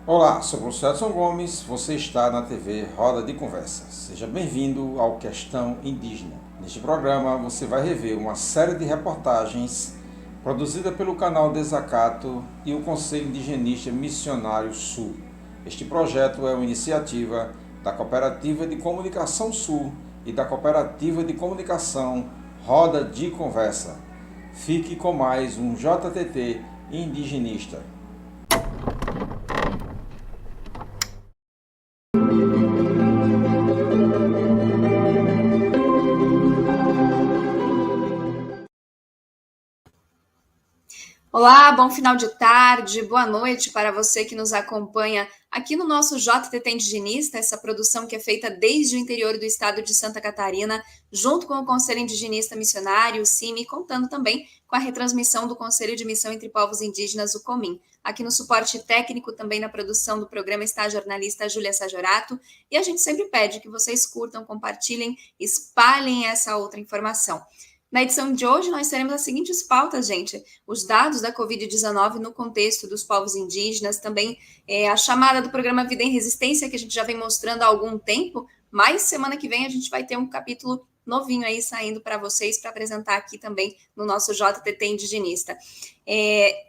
Olá, sou o professor Edson Gomes, você está na TV Roda de Conversa. Seja bem-vindo ao Questão Indígena. Neste programa você vai rever uma série de reportagens produzida pelo canal Desacato e o Conselho Indigenista Missionário Sul. Este projeto é uma iniciativa da Cooperativa de Comunicação Sul e da Cooperativa de Comunicação Roda de Conversa. Fique com mais um JTT indigenista. Olá, bom final de tarde, boa noite para você que nos acompanha aqui no nosso JTT Indigenista, essa produção que é feita desde o interior do estado de Santa Catarina, junto com o Conselho Indigenista Missionário, o CIMI, contando também com a retransmissão do Conselho de Missão entre Povos Indígenas, o COMIN. Aqui no suporte técnico, também na produção do programa, está a jornalista Júlia Sajorato, e a gente sempre pede que vocês curtam, compartilhem, espalhem essa outra informação. Na edição de hoje, nós teremos as seguintes pautas, gente. Os dados da Covid-19 no contexto dos povos indígenas, também a chamada do programa Vida em Resistência, que a gente já vem mostrando há algum tempo, mas semana que vem a gente vai ter um capítulo novinho aí saindo para vocês, para apresentar aqui também no nosso JTT Indigenista.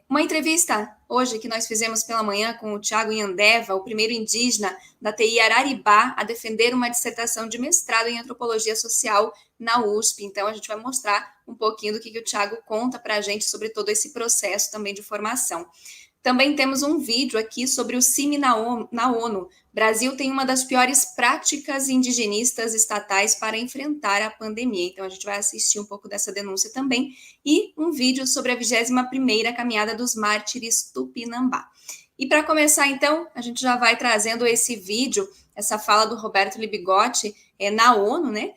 Uma entrevista hoje que nós fizemos pela manhã com o Tiago Yandeva, o primeiro indígena da TI Araribá, a defender uma dissertação de mestrado em Antropologia Social na USP. Então, a gente vai mostrar um pouquinho do que o Tiago conta para a gente sobre todo esse processo também de formação. Também temos um vídeo aqui sobre o CIMI na ONU. Brasil tem uma das piores práticas indigenistas estatais para enfrentar a pandemia. Então, a gente vai assistir um pouco dessa denúncia também. E um vídeo sobre a 21ª Caminhada dos Mártires Tupinambá. E para começar, então, a gente já vai trazendo esse vídeo, essa fala do Roberto Libigotti na ONU, né?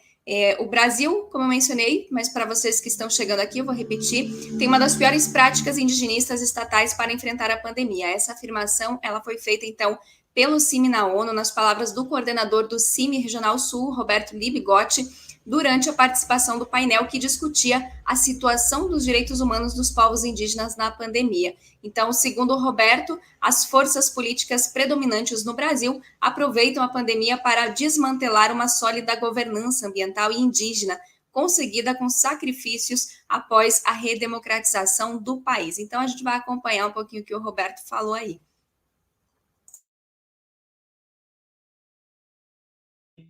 O Brasil, como eu mencionei, mas para vocês que estão chegando aqui, eu vou repetir, tem uma das piores práticas indigenistas estatais para enfrentar a pandemia. Essa afirmação ela foi feita, então, pelo CIMI na ONU, nas palavras do coordenador do CIMI Regional Sul, Roberto Libigotti, durante a participação do painel que discutia a situação dos direitos humanos dos povos indígenas na pandemia. Então, segundo o Roberto, as forças políticas predominantes no Brasil aproveitam a pandemia para desmantelar uma sólida governança ambiental e indígena, conseguida com sacrifícios após a redemocratização do país. Então, a gente vai acompanhar um pouquinho o que o Roberto falou aí.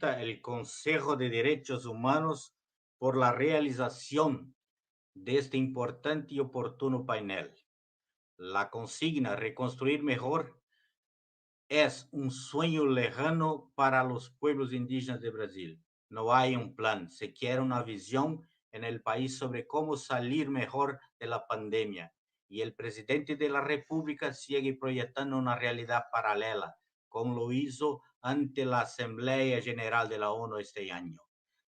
El Consejo de Derechos Humanos por la realización de este importante y oportuno panel. La consigna Reconstruir Mejor es un sueño lejano para los pueblos indígenas de Brasil. No hay un plan, se quiere una visión en el país sobre cómo salir mejor de la pandemia. Y el presidente de la República sigue proyectando una realidad paralela, como lo hizo ante la Asamblea General de la ONU este año.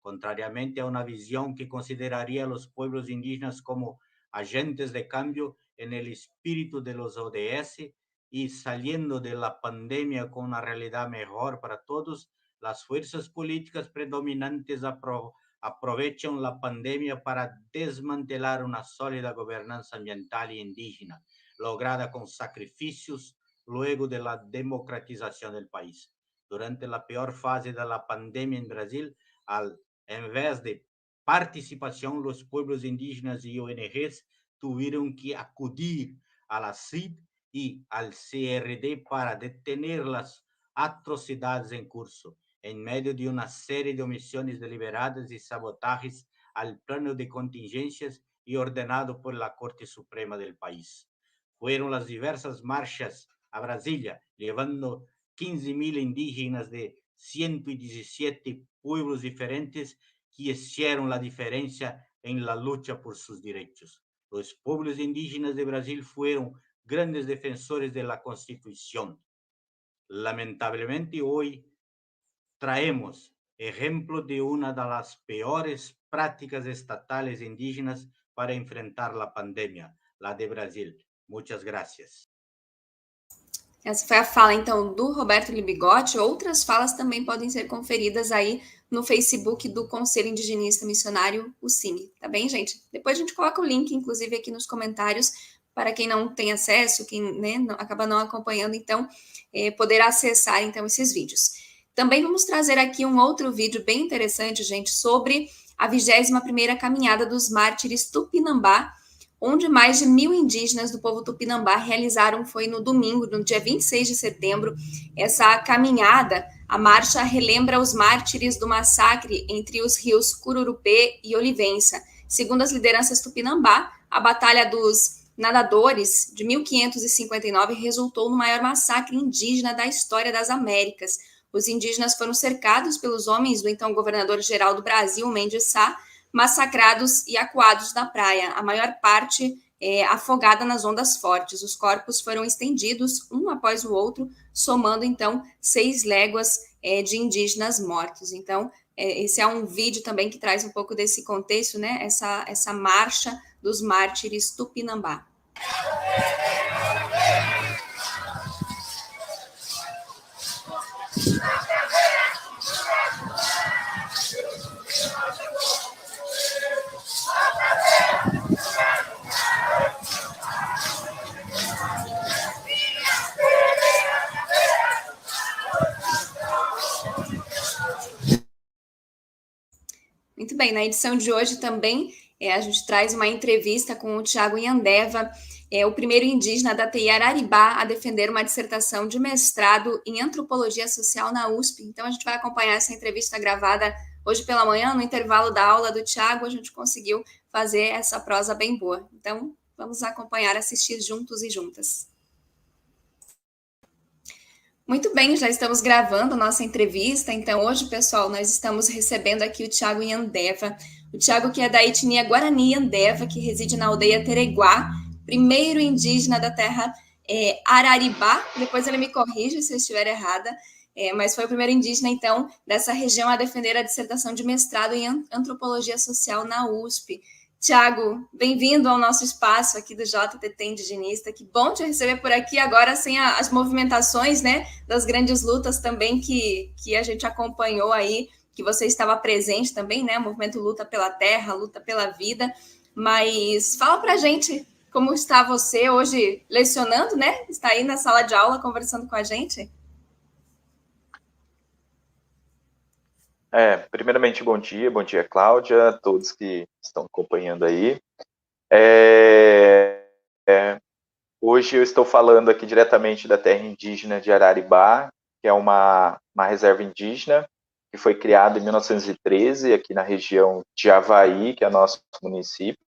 Contrariamente a una visión que consideraría a los pueblos indígenas como agentes de cambio en el espíritu de los ODS, y saliendo de la pandemia con una realidad mejor para todos, las fuerzas políticas predominantes aprovechan la pandemia para desmantelar una sólida gobernanza ambiental y indígena, lograda con sacrificios luego de la democratización del país. Durante la peor fase de la pandemia en Brasil, en vez de participación, los pueblos indígenas y ONGs tuvieron que acudir a la CID y al CRD para detener las atrocidades en curso, en medio de una serie de omisiones deliberadas y sabotajes al plano de contingencias y ordenado por la Corte Suprema del país. Fueron las diversas marchas a Brasilia, llevando 15,000 indígenas de 117 pueblos diferentes que hicieron la diferencia en la lucha por sus derechos. Los pueblos indígenas de Brasil fueron grandes defensores de la Constitución. Lamentablemente hoy traemos ejemplo de una de las peores prácticas estatales indígenas para enfrentar la pandemia, la de Brasil. Muchas gracias. Essa foi a fala, então, do Roberto Libigotti. Outras falas também podem ser conferidas aí no Facebook do Conselho Indigenista Missionário, o CIMI. Tá bem, gente? Depois a gente coloca o link, inclusive, aqui nos comentários para quem não tem acesso, quem, né, acaba não acompanhando, então, poder acessar, então, esses vídeos. Também vamos trazer aqui um outro vídeo bem interessante, gente, sobre a 21ª Caminhada dos Mártires Tupinambá, onde mais de 1.000 indígenas do povo Tupinambá realizaram, foi no domingo, no dia 26 de setembro, essa caminhada. A marcha relembra os mártires do massacre entre os rios Cururupê e Olivença. Segundo as lideranças Tupinambá, a Batalha dos Nadadores, de 1559, resultou no maior massacre indígena da história das Américas. Os indígenas foram cercados pelos homens do então governador-geral do Brasil, Mendes Sá, massacrados e acuados na praia, a maior parte afogada nas ondas fortes. Os corpos foram estendidos um após o outro, somando então 6 léguas de indígenas mortos. Então, esse é um vídeo também que traz um pouco desse contexto, né? Essa marcha dos mártires Tupinambá. Muito bem, na edição de hoje também a gente traz uma entrevista com o Thiago Yandeva, o primeiro indígena da TI Araribá a defender uma dissertação de mestrado em Antropologia Social na USP. Então a gente vai acompanhar essa entrevista gravada hoje pela manhã, no intervalo da aula do Thiago, a gente conseguiu fazer essa prosa bem boa. Então vamos acompanhar, assistir juntos e juntas. Muito bem, já estamos gravando nossa entrevista, então hoje, pessoal, nós estamos recebendo aqui o Thiago Yandeva, o Thiago que é da etnia Guarani Yandeva, que reside na aldeia Tereguá, primeiro indígena da terra Araribá, depois ele me corrige se eu estiver errada, mas foi o primeiro indígena, então, dessa região a defender a dissertação de mestrado em Antropologia Social na USP. Tiago, bem-vindo ao nosso espaço aqui do JTT Indigenista. Que bom te receber por aqui agora, sem as movimentações, né, das grandes lutas também que a gente acompanhou aí, que você estava presente também, né, o movimento Luta pela Terra, Luta pela Vida. Mas fala pra gente como está você hoje lecionando, né? Está aí na sala de aula conversando com a gente? Primeiramente, bom dia, Cláudia, a todos que estão acompanhando aí. Hoje eu estou falando aqui diretamente da terra indígena de Araribá, que é uma reserva indígena que foi criada em 1913 aqui na região de Avaí, que é nosso município,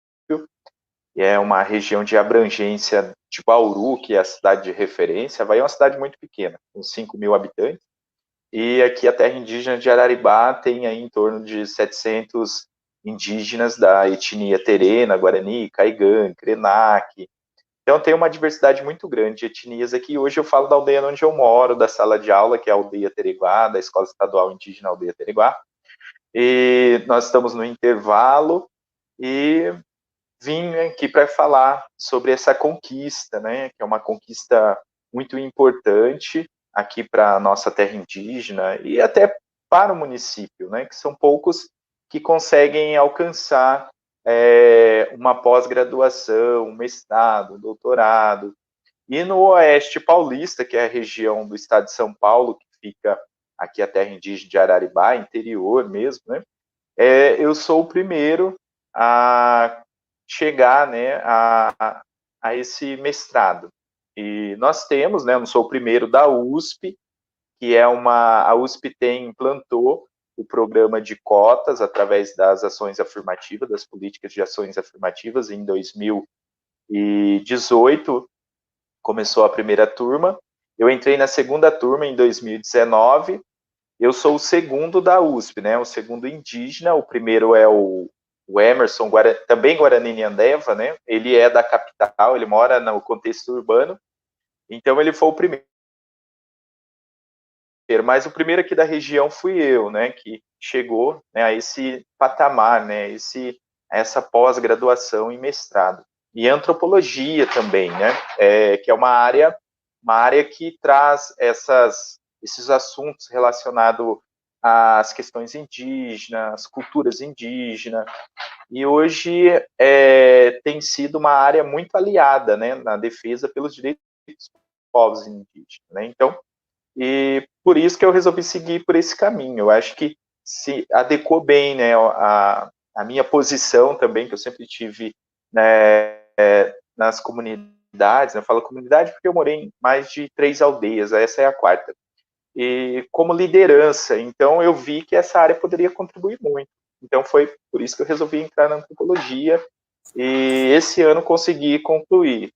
e é uma região de abrangência de Bauru, que é a cidade de referência. Avaí é uma cidade muito pequena, com 5.000 habitantes. E aqui a terra indígena de Araribá tem aí em torno de 700 indígenas da etnia Terena, Guarani, Caigã, Krenak. Então tem uma diversidade muito grande de etnias aqui. Hoje eu falo da aldeia onde eu moro, da sala de aula, que é a aldeia Tereguá, da Escola Estadual Indígena Aldeia Tereguá. E nós estamos no intervalo e vim aqui para falar sobre essa conquista, né, que é uma conquista muito importante aqui para a nossa terra indígena e até para o município, né, que são poucos que conseguem alcançar uma pós-graduação, um mestrado, um doutorado. E no Oeste Paulista, que é a região do estado de São Paulo, que fica aqui a terra indígena de Araribá, interior mesmo, né, eu sou o primeiro a chegar, né, a esse mestrado. E nós temos, né, eu não sou o primeiro da USP, que é a USP implantou o programa de cotas através das ações afirmativas, das políticas de ações afirmativas em 2018, começou a primeira turma, eu entrei na segunda turma em 2019, eu sou o segundo da USP, né, o segundo indígena, o primeiro é o Emerson, também Guarani Yandeva, né? Ele é da capital, ele mora no contexto urbano, então ele foi o primeiro. Mas o primeiro aqui da região fui eu, né? Que chegou, né, a esse patamar, né? Essa pós-graduação em mestrado. E antropologia também, né? Que é uma área que traz esses assuntos relacionados as questões indígenas, as culturas indígenas, e hoje tem sido uma área muito aliada, né, na defesa pelos direitos dos povos indígenas, né? Então, e por isso que eu resolvi seguir por esse caminho. Eu acho que se adequou bem, né, a minha posição também, que eu sempre tive, né, nas comunidades, né? Eu falo comunidade porque eu morei em mais de 3 aldeias, essa é a quarta, e como liderança, então eu vi que essa área poderia contribuir muito. Então foi por isso que eu resolvi entrar na antropologia, e esse ano consegui concluir.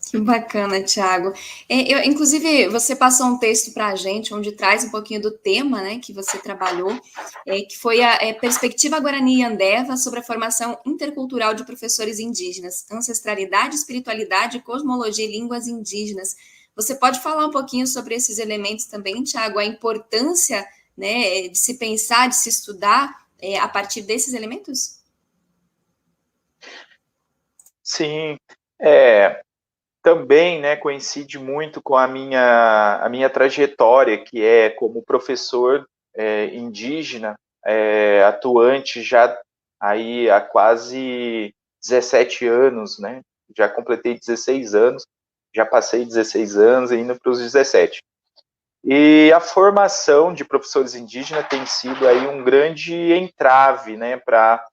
Que bacana, Thiago. Inclusive, você passou um texto para a gente, onde traz um pouquinho do tema, né, que você trabalhou, que foi a Perspectiva Guarani e Andeva sobre a formação intercultural de professores indígenas, ancestralidade, espiritualidade, cosmologia e línguas indígenas. Você pode falar um pouquinho sobre esses elementos também, Thiago, a importância, né, de se pensar, de se estudar a partir desses elementos? Sim, também, né, coincide muito com a minha trajetória, que é como professor indígena, atuante já aí há quase 17 anos, né? Já completei 16 anos, já passei 16 anos e indo para os 17. E a formação de professores indígenas tem sido aí um grande entrave, né, para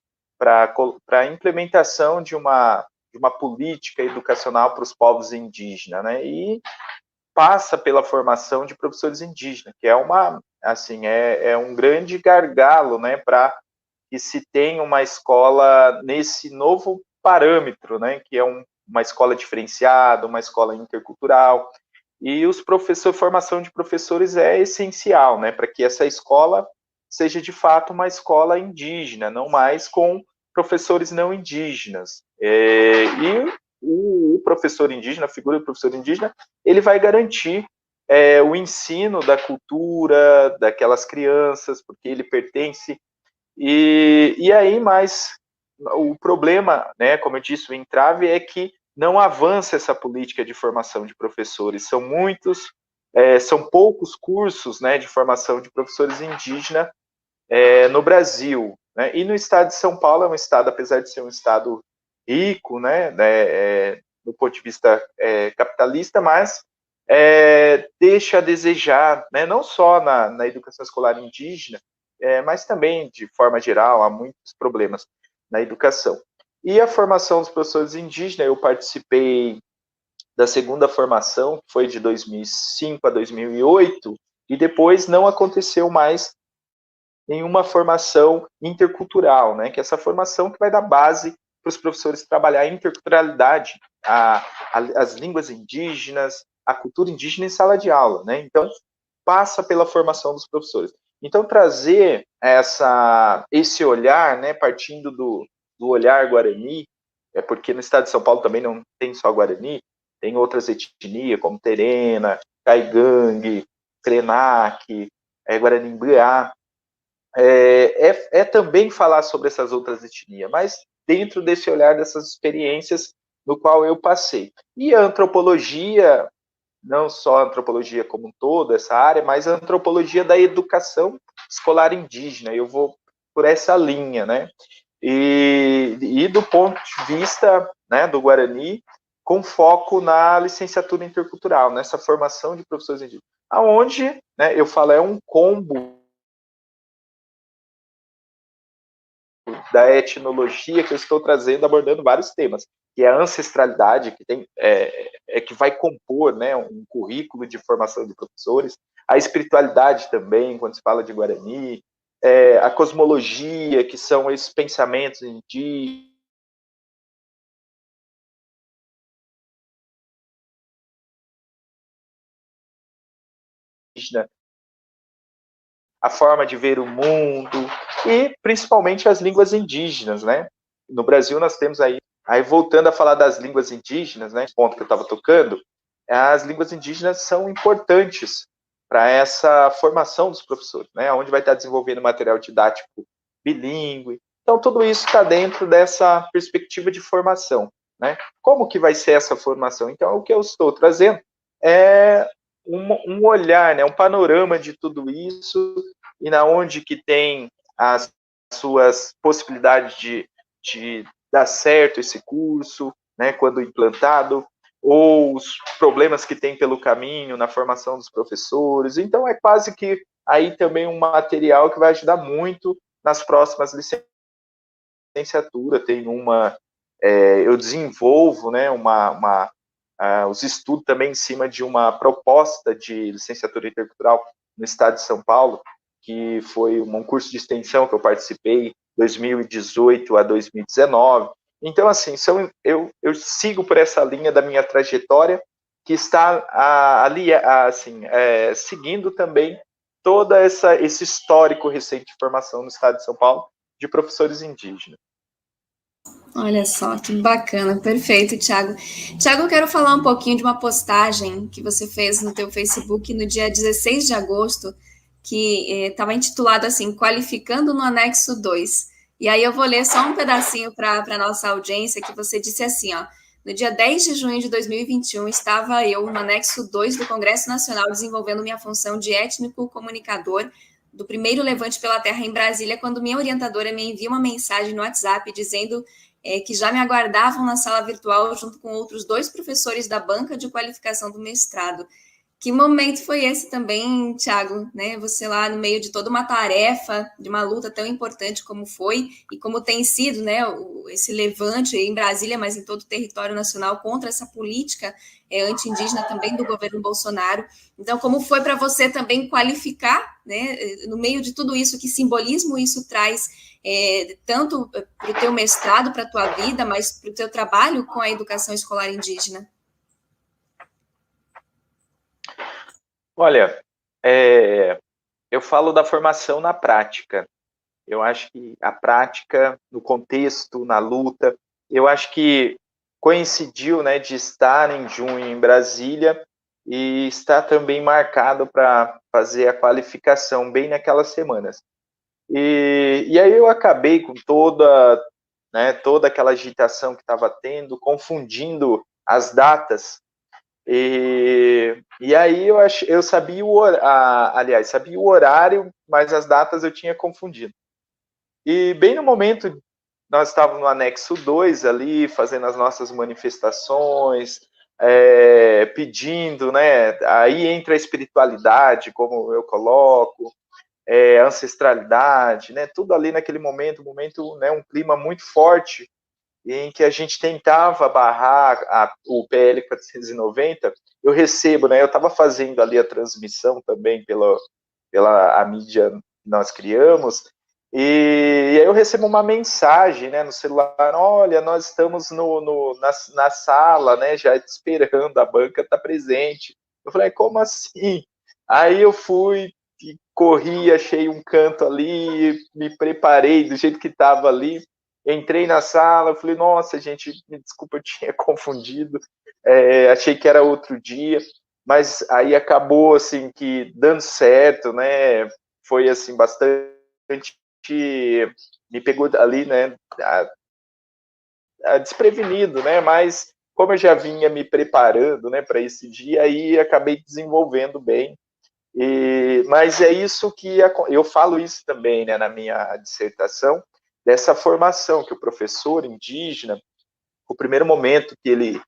a implementação de uma política educacional para os povos indígenas, né? E passa pela formação de professores indígenas, que é um grande gargalo, né, para que se tenha uma escola nesse novo parâmetro, né, que é uma escola diferenciada, uma escola intercultural. E formação de professores é essencial, né, para que essa escola seja de fato uma escola indígena, não mais com professores não indígenas. E o professor indígena, a figura do professor indígena, ele vai garantir o ensino da cultura daquelas crianças, porque ele pertence. E aí, mas o problema, né, como eu disse, o entrave é que não avança essa política de formação de professores. São poucos cursos, né, de formação de professores indígenas no Brasil, né? E no estado de São Paulo é um estado, apesar de ser um estado rico, né, do ponto de vista capitalista, mas deixa a desejar, né, não só na educação escolar indígena, mas também, de forma geral, há muitos problemas na educação. E a formação dos professores indígenas, eu participei da segunda formação, que foi de 2005 a 2008, e depois não aconteceu mais nenhuma formação intercultural, né? Que é essa formação que vai dar base para os professores trabalhar a interculturalidade, as línguas indígenas, a cultura indígena em sala de aula, né? Então, passa pela formação dos professores. Então, trazer esse olhar, né, partindo do olhar guarani, porque no estado de São Paulo também não tem só guarani, tem outras etnias, como Terena, Caigangue, Krenak, Guarani-Mbuiá, também falar sobre essas outras etnias, mas dentro desse olhar dessas experiências no qual eu passei. E a antropologia, não só a antropologia como um todo, essa área, mas a antropologia da educação escolar indígena, eu vou por essa linha, né? E do ponto de vista, né, do Guarani, com foco na licenciatura intercultural, nessa formação de professores indígenas, aonde, né, eu falo, é um combo da etnologia que eu estou trazendo, abordando vários temas, que é a ancestralidade, que que vai compor, né, um currículo de formação de professores, a espiritualidade também, quando se fala de Guarani, a cosmologia, que são esses pensamentos indígenas, a forma de ver o mundo, e principalmente as línguas indígenas, né? No Brasil nós temos aí voltando a falar das línguas indígenas, né, ponto que eu estava tocando, as línguas indígenas são importantes para essa formação dos professores, né, onde vai estar desenvolvendo material didático bilíngue. Então, tudo isso está dentro dessa perspectiva de formação, né? Como que vai ser essa formação? Então, o que eu estou trazendo é um olhar, né, um panorama de tudo isso, e na onde que tem as suas possibilidades de dar certo esse curso, né, quando implantado, ou os problemas que tem pelo caminho na formação dos professores. Então, é quase que aí também um material que vai ajudar muito nas próximas licenciaturas. Tem eu desenvolvo, né, os estudos também em cima de uma proposta de licenciatura intercultural no estado de São Paulo, que foi um curso de extensão que eu participei 2018 a 2019. Então, assim, eu sigo por essa linha da minha trajetória, que está ali, seguindo também todo esse histórico recente de formação no estado de São Paulo de professores indígenas. Olha só, que bacana, perfeito, Thiago. Thiago, eu quero falar um pouquinho de uma postagem que você fez no teu Facebook no dia 16 de agosto, que estava intitulado assim, Qualificando no Anexo 2. E aí eu vou ler só um pedacinho para a nossa audiência, que você disse assim, ó, no dia 10 de junho de 2021, estava eu no Anexo 2 do Congresso Nacional desenvolvendo minha função de étnico comunicador do primeiro Levante pela Terra em Brasília, quando minha orientadora me envia uma mensagem no WhatsApp dizendo que já me aguardavam na sala virtual junto com outros 2 professores da banca de qualificação do mestrado. Que momento foi esse também, Thiago, né? Você lá no meio de toda uma tarefa, de uma luta tão importante como foi e como tem sido, né, esse levante em Brasília, mas em todo o território nacional contra essa política anti-indígena também do governo Bolsonaro. Então, como foi para você também qualificar, né, no meio de tudo isso, que simbolismo isso traz, tanto para o teu mestrado, para a tua vida, mas para o teu trabalho com a educação escolar indígena? Olha, eu falo da formação na prática. Eu acho que a prática, no contexto, na luta, eu acho que coincidiu, né, de estar em junho em Brasília e estar também marcado para fazer a qualificação bem naquelas semanas. E aí eu acabei com toda aquela agitação que estava tendo, confundindo as datas. E aí eu sabia sabia o horário, mas as datas eu tinha confundido. E bem no momento, nós estávamos no anexo 2 ali, fazendo as nossas manifestações, pedindo, né? Aí entra a espiritualidade, como eu coloco, a ancestralidade, né? Tudo ali naquele momento, né? Um clima muito forte, em que a gente tentava barrar o PL 490. Eu recebo, né? Eu estava fazendo ali a transmissão também pela a mídia que nós criamos, e aí eu recebo uma mensagem, né, no celular: olha, nós estamos na sala, né, já esperando, a banca está presente. Eu falei: como assim? Aí eu fui e corri, achei um canto ali, me preparei do jeito que estava ali, entrei na sala, falei: nossa, gente, me desculpa, eu tinha confundido, achei que era outro dia, mas aí acabou, assim, que dando certo, né, foi, assim, bastante, me pegou ali, né, desprevenido, né, mas como eu já vinha me preparando, né, para esse dia, aí acabei desenvolvendo bem. Mas é isso que eu falo isso também, né, na minha dissertação, dessa formação que o professor indígena, o primeiro momento que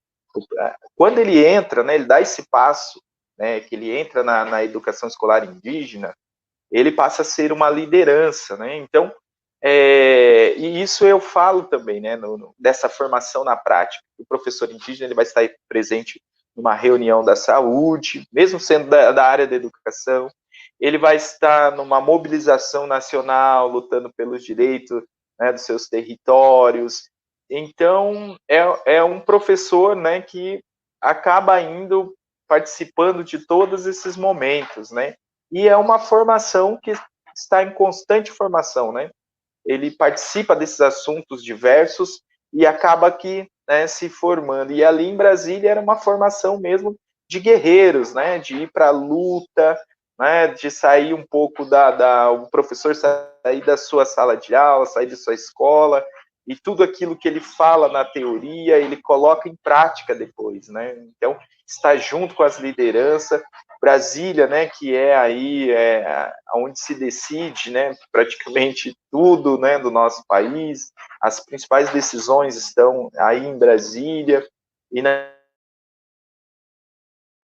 quando ele entra, né, ele dá esse passo, né, que ele entra na educação escolar indígena, ele passa a ser uma liderança, né? Então, e isso eu falo também, né, dessa formação na prática. O professor indígena ele vai estar presente numa reunião da saúde, mesmo sendo da área da educação, ele vai estar numa mobilização nacional, lutando pelos direitos, né, dos seus territórios. Então, é um professor, né, que acaba participando de todos esses momentos, né? E é uma formação que está em constante formação, né? Ele participa desses assuntos diversos e acaba aqui, né, se formando. E ali em Brasília era uma formação mesmo de guerreiros, né? De ir para a luta, né? De sair um pouco o professor sair da sua sala de aula, sair da sua escola e tudo aquilo que ele fala na teoria, ele coloca em prática depois, né? Então, está junto com as lideranças. Brasília, né, que é aí onde se decide, né, praticamente tudo, né, do nosso país, as principais decisões estão aí em Brasília, e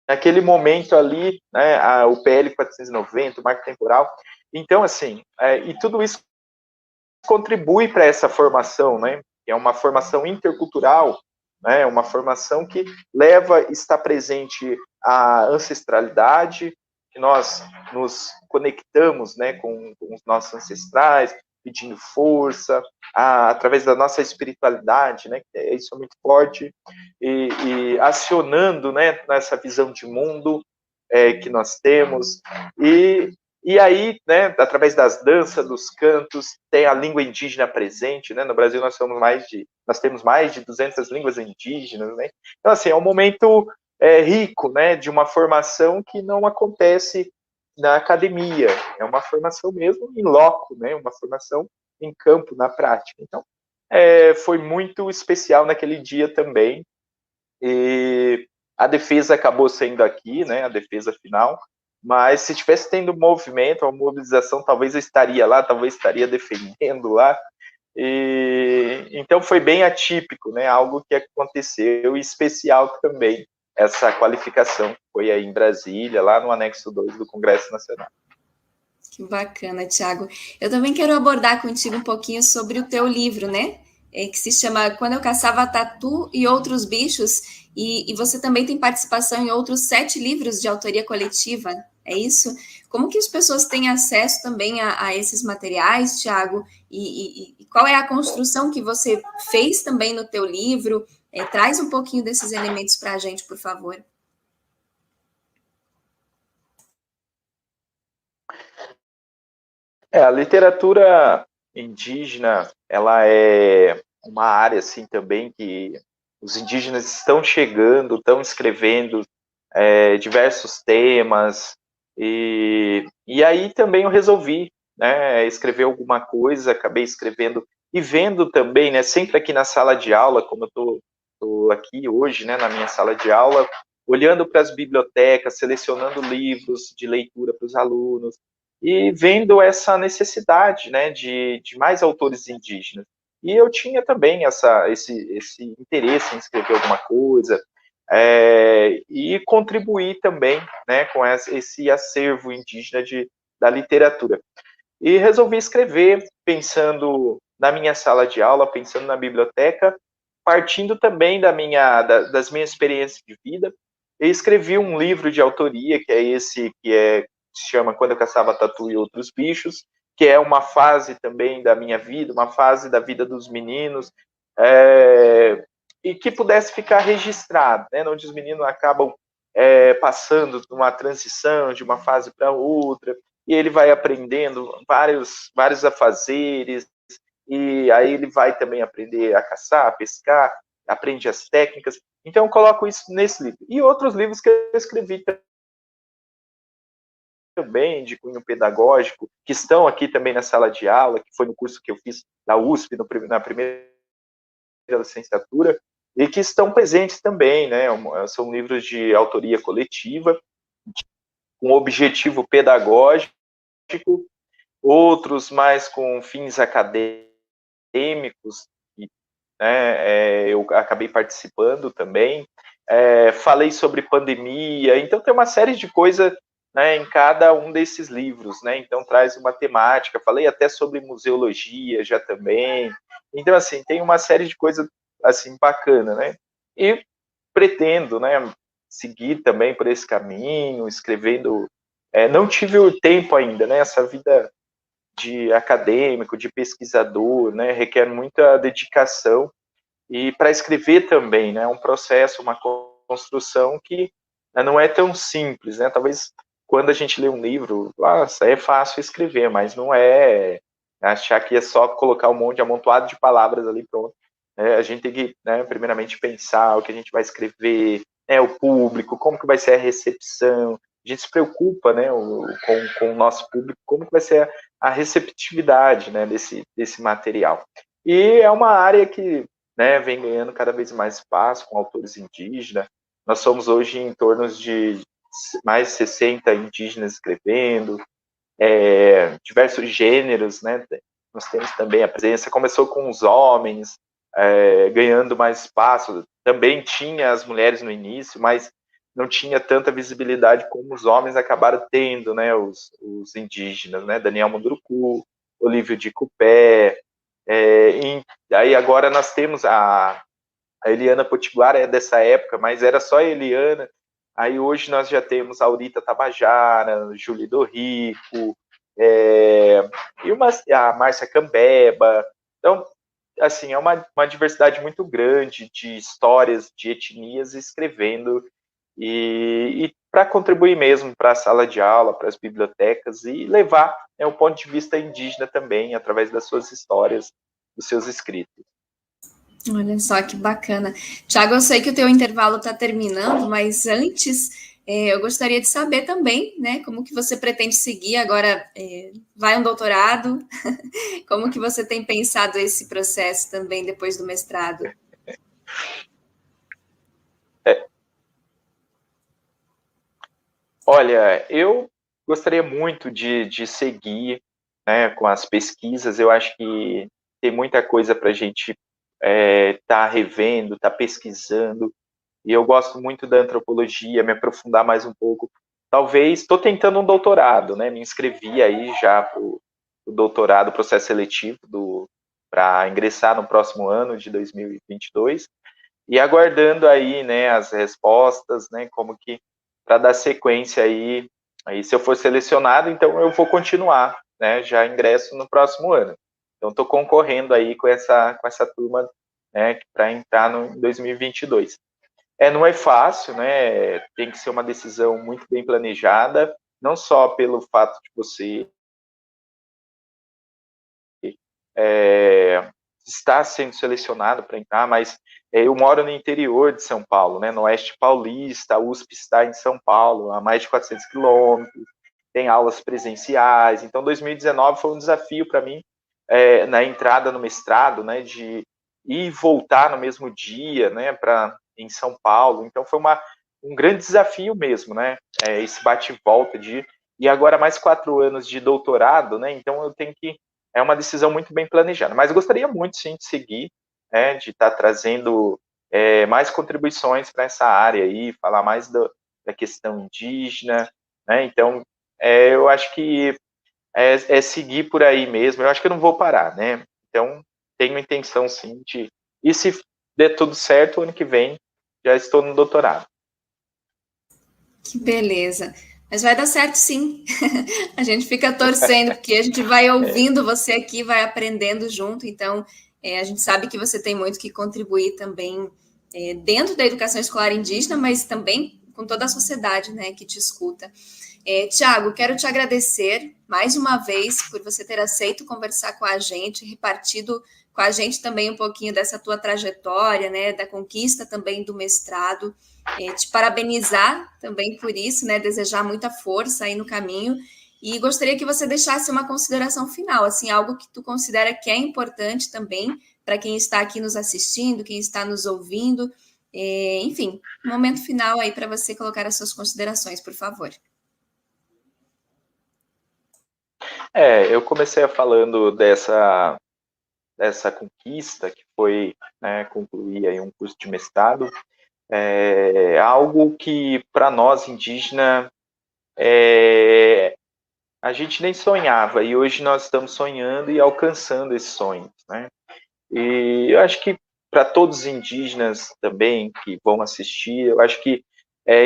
naquele momento ali, né, o PL 490, o marco temporal. Então, assim, e tudo isso contribui para essa formação, né? Que é uma formação intercultural, né? Uma formação que está presente a ancestralidade, que nós nos conectamos, né, com os nossos ancestrais, pedindo força, através da nossa espiritualidade, né? Isso é muito forte, e acionando, né, nessa visão de mundo que nós temos, e aí, né, através das danças, dos cantos, tem a língua indígena presente, né? No Brasil nós temos mais de 200 línguas indígenas, né? Então, assim, é um momento rico, né, de uma formação que não acontece na academia, é uma formação mesmo em loco, né? Uma formação em campo, na prática. Então, foi muito especial naquele dia também, e a defesa acabou sendo aqui, né, a defesa final, mas se tivesse tendo movimento, uma mobilização, talvez eu estaria lá, talvez estaria defendendo lá, e então foi bem atípico, né, algo que aconteceu, e especial também, essa qualificação foi aí em Brasília, lá no anexo 2 do Congresso Nacional. Que bacana, Thiago. Eu também quero abordar contigo um pouquinho sobre o teu livro, né? Que se chama Quando Eu Caçava Tatu e Outros Bichos, e você também tem participação em outros 7 livros de autoria coletiva, é isso? Como que as pessoas têm acesso também a esses materiais, Thiago? E qual é a construção que você fez também no teu livro? Traz um pouquinho desses elementos para a gente, por favor. A literatura indígena, ela é uma área, assim, também que os indígenas estão chegando, estão escrevendo diversos temas, e aí também eu resolvi, né, escrever alguma coisa, acabei escrevendo, e vendo também, né, sempre aqui na sala de aula, como eu tô aqui hoje, né, na minha sala de aula, olhando para as bibliotecas, selecionando livros de leitura para os alunos, e vendo essa necessidade, né, de mais autores indígenas. E eu tinha também esse interesse em escrever alguma coisa, e contribuir também, né, com esse acervo indígena da literatura. E resolvi escrever pensando na minha sala de aula, pensando na biblioteca, partindo também das minhas experiências de vida. Eu escrevi um livro de autoria, que é esse que se chama Quando Eu Caçava Tatu e Outros Bichos, que é uma fase também da minha vida, uma fase da vida dos meninos, e que pudesse ficar registrado, né, onde os meninos acabam passando uma transição de uma fase para outra, e ele vai aprendendo vários afazeres, e aí ele vai também aprender a caçar, a pescar, aprende as técnicas. Então eu coloco isso nesse livro. E outros livros que eu escrevi também, de cunho pedagógico, que estão aqui também na sala de aula, que foi no curso que eu fiz na USP, na primeira licenciatura, e que estão presentes também, né? São livros de autoria coletiva, com objetivo pedagógico, outros mais com fins acadêmicos, né, eu acabei participando também, falei sobre pandemia, então tem uma série de coisas, né, em cada um desses livros, né, então traz uma temática, falei até sobre museologia já também, então assim, tem uma série de coisas assim, bacana, né, e pretendo, né, seguir também por esse caminho, escrevendo, não tive o tempo ainda, né, essa vida de acadêmico, de pesquisador, né, requer muita dedicação, e para escrever também, né, é um processo, uma construção que não é tão simples, né, talvez quando a gente lê um livro, nossa, é fácil escrever, mas não é achar que é só colocar um monte de amontoado de palavras ali, pronto. A gente tem que, né, primeiramente pensar o que a gente vai escrever, né, o público, como que vai ser a recepção, a gente se preocupa, né, com o nosso público, como que vai ser a receptividade, né, desse material. E é uma área que, né, vem ganhando cada vez mais espaço com autores indígenas. Nós somos hoje em torno de mais de 60 indígenas escrevendo, diversos gêneros, né? Nós temos também a presença, começou com os homens, ganhando mais espaço, também tinha as mulheres no início, mas não tinha tanta visibilidade como os homens acabaram tendo, né? Os indígenas, né? Daniel Munduruku, Olívio de Cupé, e aí agora nós temos a Eliana Potiguara, é dessa época, mas era só a Eliana. Aí hoje nós já temos a Aurita Tabajara, Júlio do Rico, e a Márcia Cambeba. Então, assim, é uma diversidade muito grande de histórias, de etnias escrevendo, e para contribuir mesmo para a sala de aula, para as bibliotecas, e levar, né, o ponto de vista indígena também, através das suas histórias, dos seus escritos. Olha só que bacana. Tiago, eu sei que o teu intervalo está terminando, mas antes eu gostaria de saber também, né, como que você pretende seguir agora, vai um doutorado, como que você tem pensado esse processo também depois do mestrado? Olha, eu gostaria muito de seguir, né, com as pesquisas. Eu acho que tem muita coisa para a gente tá revendo, tá pesquisando, e eu gosto muito da antropologia, me aprofundar mais um pouco. Talvez, estou tentando um doutorado, né? Me inscrevi aí já para o doutorado, processo seletivo para ingressar no próximo ano de 2022, e aguardando aí, né, as respostas, né, como que para dar sequência aí se eu for selecionado, então eu vou continuar, né? Já ingresso no próximo ano. Então estou concorrendo aí com essa turma, né, para entrar no 2022. Não é fácil, né? Tem que ser uma decisão muito bem planejada, não só pelo fato de você estar sendo selecionado para entrar, mas eu moro no interior de São Paulo, né, no Oeste Paulista, a USP está em São Paulo, a mais de 400 quilômetros, tem aulas presenciais, então 2019 foi um desafio para mim, na entrada no mestrado, né, de ir e voltar no mesmo dia, né, em São Paulo, então foi um grande desafio mesmo, né, esse bate e volta e agora mais 4 anos de doutorado, né, então eu tenho que, é uma decisão muito bem planejada, mas gostaria muito sim de seguir, né, de estar trazendo mais contribuições para essa área aí, falar mais da questão indígena, né, então eu acho que seguir por aí mesmo, eu acho que eu não vou parar, né, então tenho intenção sim e se der tudo certo, ano que vem já estou no doutorado. Que beleza. Mas vai dar certo sim. A gente fica torcendo, porque a gente vai ouvindo você aqui, vai aprendendo junto. Então, a gente sabe que você tem muito que contribuir também dentro da educação escolar indígena, mas também com toda a sociedade, né, que te escuta. Tiago, quero te agradecer mais uma vez por você ter aceito conversar com a gente, repartido com a gente também um pouquinho dessa tua trajetória, né, da conquista também do mestrado. Te parabenizar também por isso, né? Desejar muita força aí no caminho. E gostaria que você deixasse uma consideração final, assim, algo que tu considera que é importante também para quem está aqui nos assistindo, quem está nos ouvindo. Enfim, um momento final aí para você colocar as suas considerações, por favor. Eu comecei falando dessa conquista que foi, né, concluir aí um curso de mestrado, algo que para nós indígenas a gente nem sonhava, e hoje nós estamos sonhando e alcançando esses sonhos, né? E eu acho que para todos os indígenas também que vão assistir, eu acho que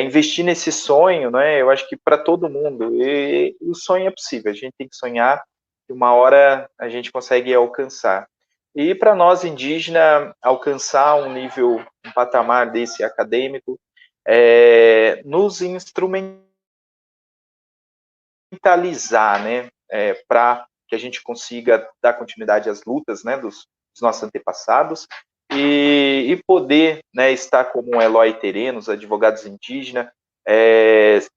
investir nesse sonho, né? Eu acho que para todo mundo, e o sonho é possível, a gente tem que sonhar, e uma hora a gente consegue alcançar. E para nós indígenas, alcançar um patamar desse acadêmico, nos instrumentalizar, né, para que a gente consiga dar continuidade às lutas, né, dos nossos antepassados, e poder, né, estar como um Eloy Tereno, os advogados indígenas,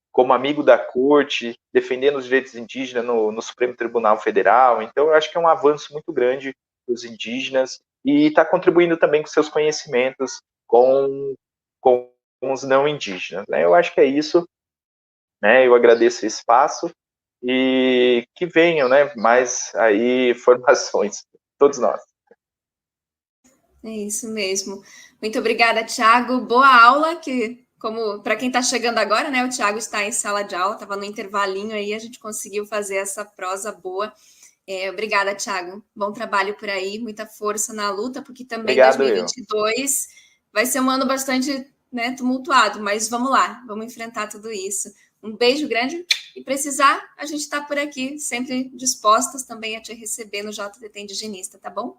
como amigo da corte, defendendo os direitos indígenas no Supremo Tribunal Federal. Então, eu acho que é um avanço muito grande os indígenas e está contribuindo também com seus conhecimentos com os não indígenas, né? Eu acho que é isso, né? Eu agradeço o espaço e que venham, né, mais aí formações, todos nós. É isso mesmo. Muito obrigada, Thiago. Boa aula, que como para quem está chegando agora, né, o Thiago está em sala de aula, estava no intervalinho aí, a gente conseguiu fazer essa prosa boa. Obrigada, Thiago. Bom trabalho por aí, muita força na luta, porque também Obrigado, 2022 vai ser um ano bastante, né, tumultuado, mas vamos lá, vamos enfrentar tudo isso. Um beijo grande e precisar, a gente está por aqui, sempre dispostas também a te receber no JTT Indigenista, tá bom?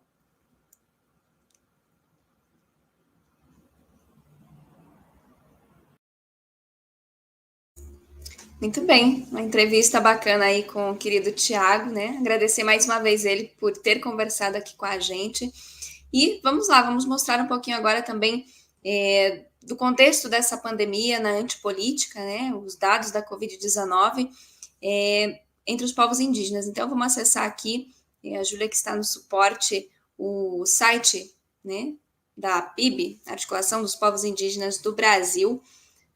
Muito bem, uma entrevista bacana aí com o querido Thiago, né? Agradecer mais uma vez ele por ter conversado aqui com a gente. E vamos lá, vamos mostrar um pouquinho agora também do contexto dessa pandemia na antipolítica, né? Os dados da Covid-19 entre os povos indígenas. Então, vamos acessar aqui, a Júlia que está no suporte, o site, né, da PIB, Articulação dos Povos Indígenas do Brasil.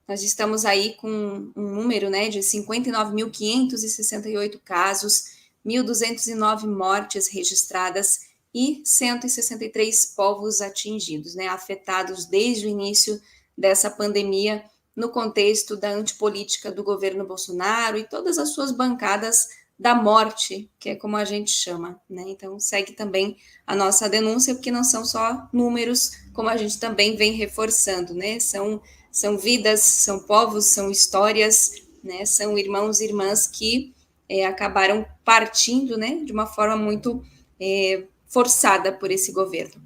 Nós estamos aí com um número, né, de 59.568 casos, 1.209 mortes registradas e 163 povos atingidos, né, afetados desde o início dessa pandemia no contexto da antipolítica do governo Bolsonaro e todas as suas bancadas da morte, que é como a gente chama, né? Então segue também a nossa denúncia, porque não são só números, como a gente também vem reforçando, né? São vidas, são povos, são histórias, né? São irmãos e irmãs que acabaram partindo, né? De uma forma muito forçada por esse governo.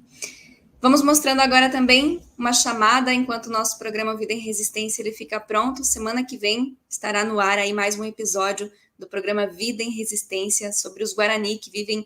Vamos mostrando agora também uma chamada, enquanto o nosso programa Vida em Resistência ele fica pronto. Semana que vem estará no ar aí mais um episódio do programa Vida em Resistência sobre os Guarani que vivem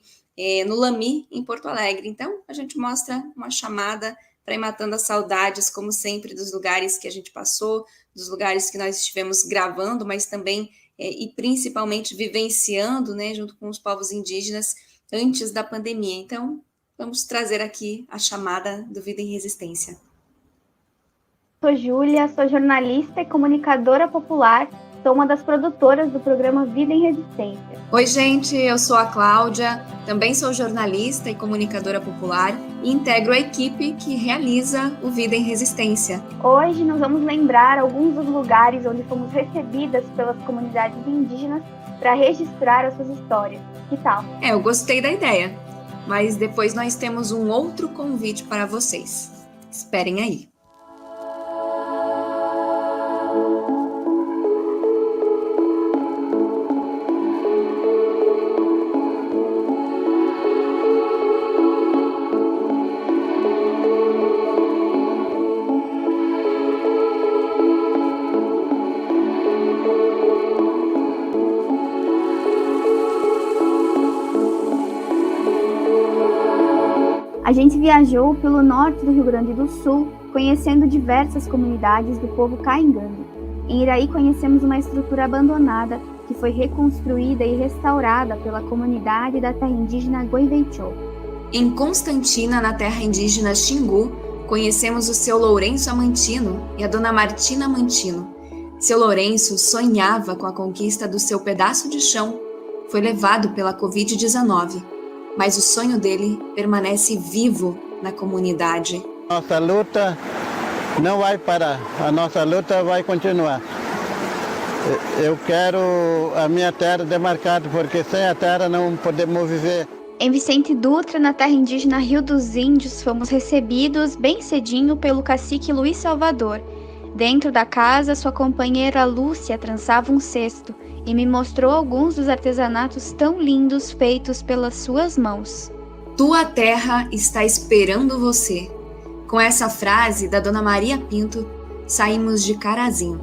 no Lami, em Porto Alegre. Então, a gente mostra uma chamada para ir matando as saudades, como sempre, dos lugares que a gente passou, dos lugares que nós estivemos gravando, mas também e principalmente vivenciando, né, junto com os povos indígenas antes da pandemia. Então, vamos trazer aqui a chamada do Vida em Resistência. Sou Júlia, sou jornalista e comunicadora popular, sou uma das produtoras do programa Vida em Resistência. Oi, gente, eu sou a Cláudia, também sou jornalista e comunicadora popular e integro a equipe que realiza o Vida em Resistência. Hoje nós vamos lembrar alguns dos lugares onde fomos recebidas pelas comunidades indígenas para registrar as suas histórias. Que tal? Eu gostei da ideia, mas depois nós temos um outro convite para vocês. Esperem aí. A gente viajou pelo norte do Rio Grande do Sul, conhecendo diversas comunidades do povo caingangue. Em Iraí conhecemos uma estrutura abandonada que foi reconstruída e restaurada pela comunidade da terra indígena Goiveichô. Em Constantina, na terra indígena Xingu, conhecemos o seu Lourenço Amantino e a dona Martina Amantino. Seu Lourenço sonhava com a conquista do seu pedaço de chão. Foi levado pela Covid-19. Mas o sonho dele permanece vivo na comunidade. Nossa luta não vai parar, a nossa luta vai continuar. Eu quero a minha terra demarcada, porque sem a terra não podemos viver. Em Vicente Dutra, na terra indígena Rio dos Índios, fomos recebidos bem cedinho pelo cacique Luiz Salvador. Dentro da casa, sua companheira Lúcia trançava um cesto e me mostrou alguns dos artesanatos tão lindos feitos pelas suas mãos. Tua terra está esperando você. Com essa frase da Dona Maria Pinto, saímos de Carazinho.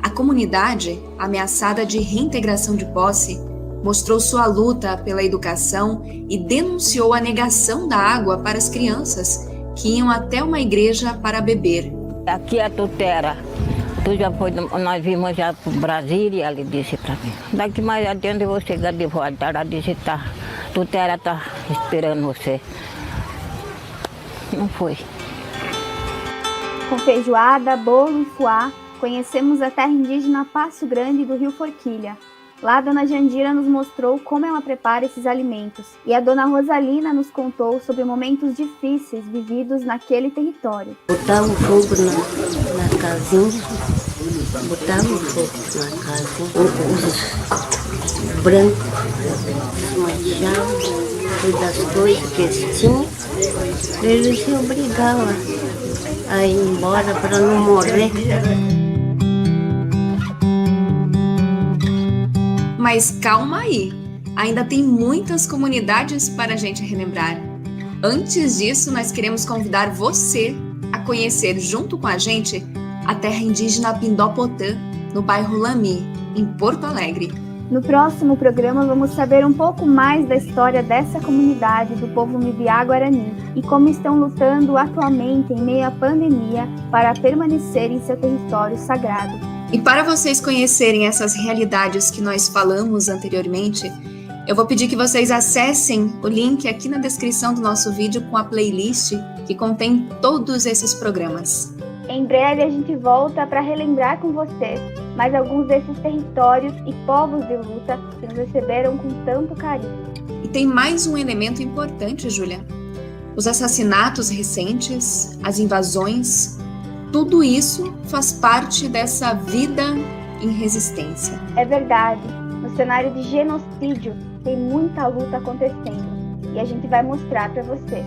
A comunidade, ameaçada de reintegração de posse, mostrou sua luta pela educação e denunciou a negação da água para as crianças que iam até uma igreja para beber. Aqui é a tua terra. Tu já foi, nós vimos já para Brasília, ele disse para mim. Daqui mais adiante eu vou chegar de volta, ela disse, tá, tua terra está esperando você. Não foi. Com feijoada, bolo e fuá, conhecemos a terra indígena Passo Grande do Rio Forquilha. Lá a Dona Jandira nos mostrou como ela prepara esses alimentos e a Dona Rosalina nos contou sobre momentos difíceis vividos naquele território. Botava o fogo na casinha, botava o fogo na casinha, os brancos desmanchavam das coisas que eles tinham, eles se obrigavam a ir embora para não morrer. Mas calma aí, ainda tem muitas comunidades para a gente relembrar. Antes disso, nós queremos convidar você a conhecer junto com a gente a terra indígena Pindopotã, no bairro Lami, em Porto Alegre. No próximo programa vamos saber um pouco mais da história dessa comunidade do povo Mibiá-Guarani e como estão lutando atualmente em meio à pandemia para permanecer em seu território sagrado. E para vocês conhecerem essas realidades que nós falamos anteriormente, eu vou pedir que vocês acessem o link aqui na descrição do nosso vídeo com a playlist que contém todos esses programas. Em breve a gente volta para relembrar com vocês mais alguns desses territórios e povos de luta que nos receberam com tanto carinho. E tem mais um elemento importante, Júlia. Os assassinatos recentes, as invasões, tudo isso faz parte dessa vida em resistência. É verdade, no cenário de genocídio tem muita luta acontecendo e a gente vai mostrar para você.